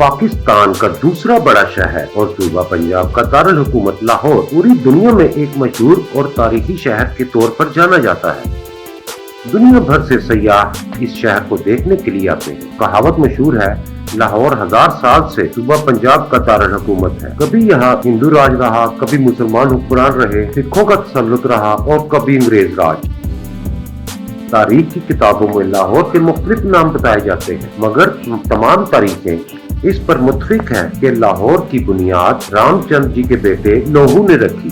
پاکستان کا دوسرا بڑا شہر اور صوبہ پنجاب کا دارالحکومت لاہور پوری دنیا میں ایک مشہور اور تاریخی شہر کے طور پر جانا جاتا ہے۔ دنیا بھر سے سیاح اس شہر کو دیکھنے کے لیے آتے ہیں۔ کہاوت مشہور ہے، لاہور 1000 سال سے صوبہ پنجاب کا دارالحکومت ہے۔ کبھی یہاں ہندو راج رہا، کبھی مسلمان حکمران رہے، سکھوں کا تسلط رہا اور کبھی انگریز راج۔ تاریخ کی کتابوں میں لاہور کے مختلف نام بتائے جاتے ہیں، مگر تمام تاریخیں اس پر متفق ہیں کہ لاہور کی بنیاد رام چند جی کے بیٹے لوگوں نے رکھی۔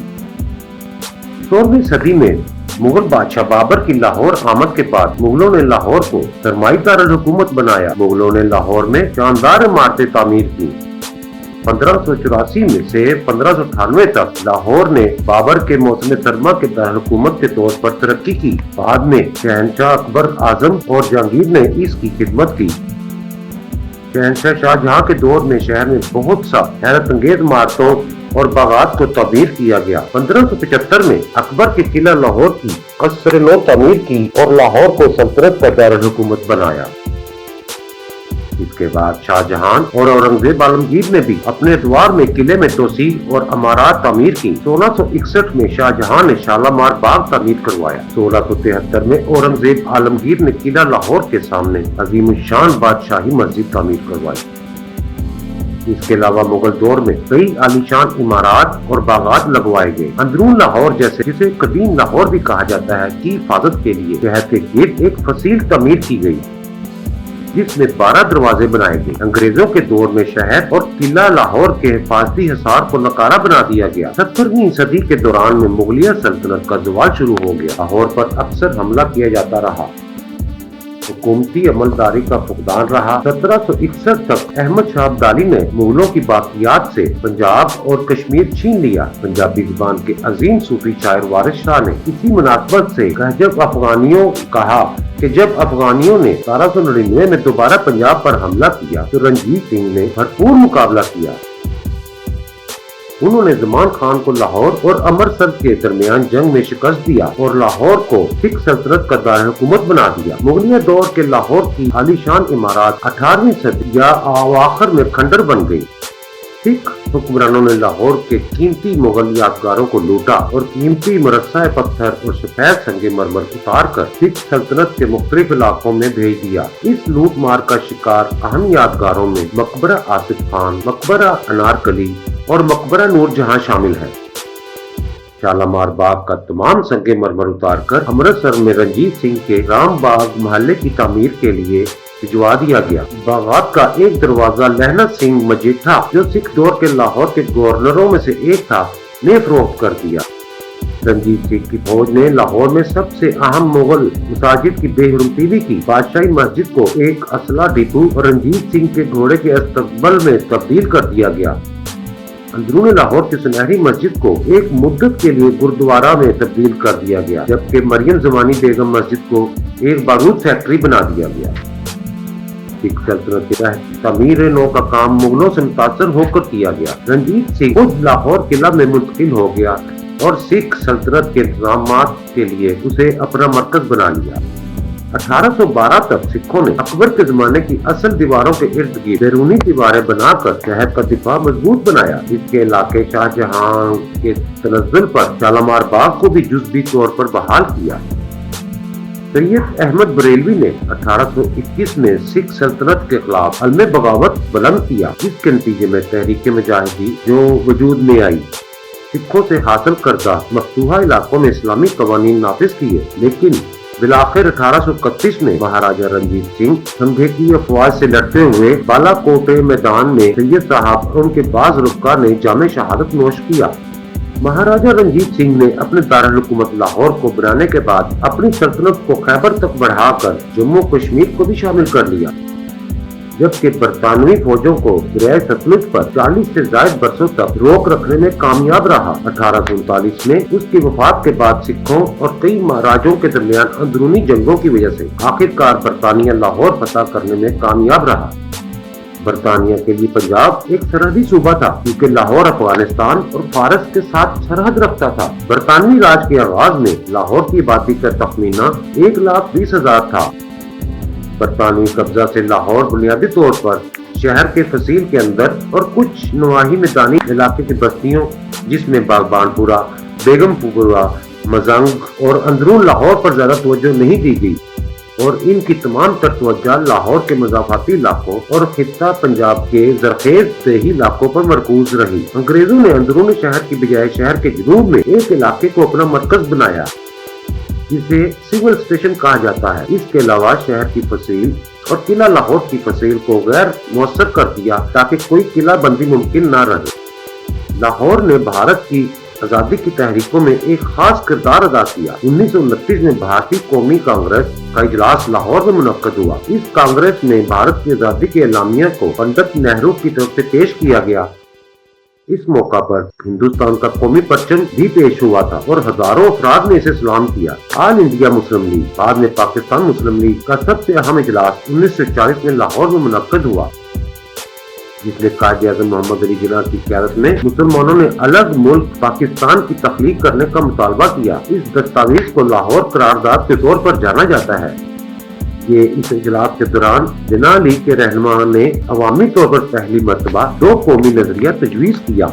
16ویں صدی میں مغل بادشاہ بابر کی لاہور آمد کے بعد مغلوں نے لاہور کو سرمائی دارالحکومت بنایا۔ مغلوں نے لاہور میں شاندار عمارتیں تعمیر کی۔ 1584 میں سے 1598 تک لاہور نے بابر کے موسم سرما کے دارالحکومت کے طور پر ترقی کی۔ بعد میں شہنشاہ اکبر اعظم اور جہانگیر نے اس کی خدمت کی۔ شہنشاہ شاہجہاں کے دور میں شہر میں بہت سا حیرت انگیز عمارتوں اور باغات کو تعمیر کیا گیا۔ 1575 میں اکبر کے قلعہ لاہور کی قصر نو تعمیر کی اور لاہور کو سلطنت کا دارالحکومت بنایا۔ اس کے بعد شاہجہاں اور اورنگزیب عالمگیر نے بھی اپنے ادوار میں قلعے میں توسیع اور عمارات تعمیر کی۔ 1661 میں شاہجہاں نے شالامار باغ تعمیر کروایا۔ 1673 میں اورنگزیب عالمگیر نے قلعہ لاہور کے سامنے عظیم الشان بادشاہی مسجد تعمیر کروائی۔ اس کے علاوہ مغل دور میں کئی عالیشان عمارات اور باغات لگوائے گئے۔ اندرون لاہور جسے قدیم لاہور بھی کہا جاتا ہے کی حفاظت کے لیے شہر کے گرد ایک فصیل تعمیر کی گئی، جس میں 12 دروازے بنائے گئے۔ انگریزوں کے دور میں شہر اور قلعہ لاہور کے حفاظتی حصار کو نکارہ بنا دیا گیا۔ 17ویں صدی کے دوران میں مغلیہ سلطنت کا زوال شروع ہو گیا۔ لاہور پر اکثر حملہ کیا جاتا رہا، حکومتی عملداری کا فقدان رہا۔ 1761 تک احمد شاہ ابدالی نے مغلوں کی باقیات سے پنجاب اور کشمیر چھین لیا۔ پنجابی زبان کے عظیم صوفی شاعر وارث شاہ نے اسی مناسبت سے کہا کہ جب افغانیوں نے 1799 میں دوبارہ پنجاب پر حملہ کیا تو رنجیت سنگھ نے بھرپور مقابلہ کیا۔ انہوں نے زمان خان کو لاہور اور امرتسر کے درمیان جنگ میں شکست دیا اور لاہور کو سکھ سلطنت کا دارالحکومت بنا دیا۔ مغلیہ دور کے لاہور کی عالیشان عمارات 18ویں صدی یا اواخر میں کھنڈر بن گئی۔ سکھ حکمرانوں نے لاہور کے قیمتی مغل یادگاروں کو لوٹا اور قیمتی مرصع پتھر اور سفید سنگ مرمر اتار کر سکھ سلطنت کے مختلف علاقوں میں بھیج دیا۔ اس لوٹ مار کا شکار اہم یادگاروں میں مقبرہ آصف خان، مقبرہ انارکلی اور مقبرہ نور جہاں شامل ہے۔ شالامار باغ کا تمام سنگ مرمر اتار کر امرتسر میں رنجیت سنگھ کے رام باغ محلے کی تعمیر کے لیے بھجوا دیا گیا۔ باغات کا ایک دروازہ لہنا سنگھ مجیٹھا، جو سکھ دور کے لاہور کے گورنروں میں سے ایک تھا، نے فروخت کر دیا۔ رنجیت سنگھ کی فوج نے لاہور میں سب سے اہم مغل مساجد کی بے حرمتی کی۔ بادشاہی مسجد کو ایک اسلحہ ڈپو اور رنجیت سنگھ کے گھوڑے کے استقبال میں تبدیل کر دیا گیا۔ اندرون لاہور کی سنہری مسجد کو ایک مدت کے لیے گردوارہ میں تبدیل کر دیا گیا، جبکہ مریم زمانی بیگم مسجد کو ایک بارود فیکٹری بنا دیا گیا۔ سکھ سلطنت کے تعمیر نو کا کام مغلوں سے متاثر ہو کر کیا گیا۔ رنجیت سنگھ خود لاہور قلعہ میں منتقل ہو گیا اور سکھ سلطنت کے انتظامات کے لیے اسے اپنا مرکز بنا لیا۔ 1812 تک سکھوں نے اکبر کے زمانے کی اصل دیواروں کے ارد گرد بیرونی دیواریں بنا کر شہر کا دفاع مضبوط بنایا۔ اس کے علاقے شاہجہاں کے تنزل پر شالامار باغ کو بھی جزوی طور پر بحال کیا۔ سید احمد بریلوی نے 1821 میں سکھ سلطنت کے خلاف علم بغاوت بلند کیا، جس کے نتیجے میں تحریک مجاہدی جو وجود میں آئی۔ سکھوں سے حاصل کردہ مفتوحہ علاقوں میں اسلامی قوانین نافذ کیے، لیکن بالآخر 1831 میں مہاراجہ رنجیت سنگھ سنگھے کی افواج سے لڑتے ہوئے بالا کوٹے میدان میں سید صاحب اور ان کے بعض رفقا نے جام شہادت نوش کیا۔ مہاراجہ رنجیت سنگھ نے اپنے دارالحکومت لاہور کو بنانے کے بعد اپنی سلطنت کو خیبر تک بڑھا کر جموں کشمیر کو بھی شامل کر لیا، جبکہ برطانوی فوجوں کو دریائے ستلج پر 40 سے زائد برسوں تک روک رکھنے میں کامیاب رہا۔ 1839 میں اس کی وفات کے بعد سکھوں اور کئی مہاراجوں کے درمیان اندرونی جنگوں کی وجہ سے آخرکار برطانیہ لاہور فتح کرنے میں کامیاب رہا۔ برطانیہ کے لیے پنجاب ایک سرحدی صوبہ تھا، کیونکہ لاہور افغانستان اور فارس کے ساتھ سرحد رکھتا تھا۔ برطانوی راج کے آغاز میں لاہور کی آبادی کا تخمینہ 1,20,000 تھا۔ برطانوی قبضہ سے لاہور بنیادی طور پر شہر کے فصیل کے اندر اور کچھ نواحی میدانی علاقے کی بستیوں جس میں باغبان پورہ، بیگم پورہ، مزنگ اور اندرون لاہور پر زیادہ توجہ نہیں دی گئی اور ان کی تمام تر توجہ لاہور کے مضافاتی علاقوں اور خطہ پنجاب کے زرخیز دیہی علاقوں پر مرکوز رہی۔ انگریزوں نے اندرون شہر کی بجائے شہر کے جنوب میں ایک علاقے کو اپنا مرکز بنایا جسے سول اسٹیشن کہا جاتا ہے۔ اس کے علاوہ شہر کی فصیل اور قلعہ لاہور کی فصیل کو غیر مؤثر کر دیا تاکہ کوئی قلعہ بندی ممکن نہ رہے۔ لاہور نے بھارت کی آزادی کی تحریکوں میں ایک خاص کردار ادا کیا۔ 1929 میں بھارتی قومی کانگریس کا اجلاس لاہور میں منعقد ہوا۔ اس کانگریس میں بھارت کی آزادی کے اعلامیہ کو پنڈت نہرو کی طرف سے پیش کیا گیا۔ اس موقع پر ہندوستان کا قومی پرچم بھی پیش ہوا تھا اور ہزاروں افراد نے اسے سلام کیا۔ آل انڈیا مسلم لیگ، بعد میں پاکستان مسلم لیگ کا سب سے اہم اجلاس 1940 میں لاہور میں منعقد ہوا، جس میں قائد اعظم محمد علی جناح کی قیادت میں مسلمانوں نے الگ ملک پاکستان کی تخلیق کرنے کا مطالبہ کیا۔ اس دستاویز کو لاہور قرارداد کے طور پر جانا جاتا ہے۔ اس اجلاس کے دوران جناح لیگ کے رہنما نے عوامی طور پر پہلی مرتبہ دو قومی نظریہ تجویز کیا۔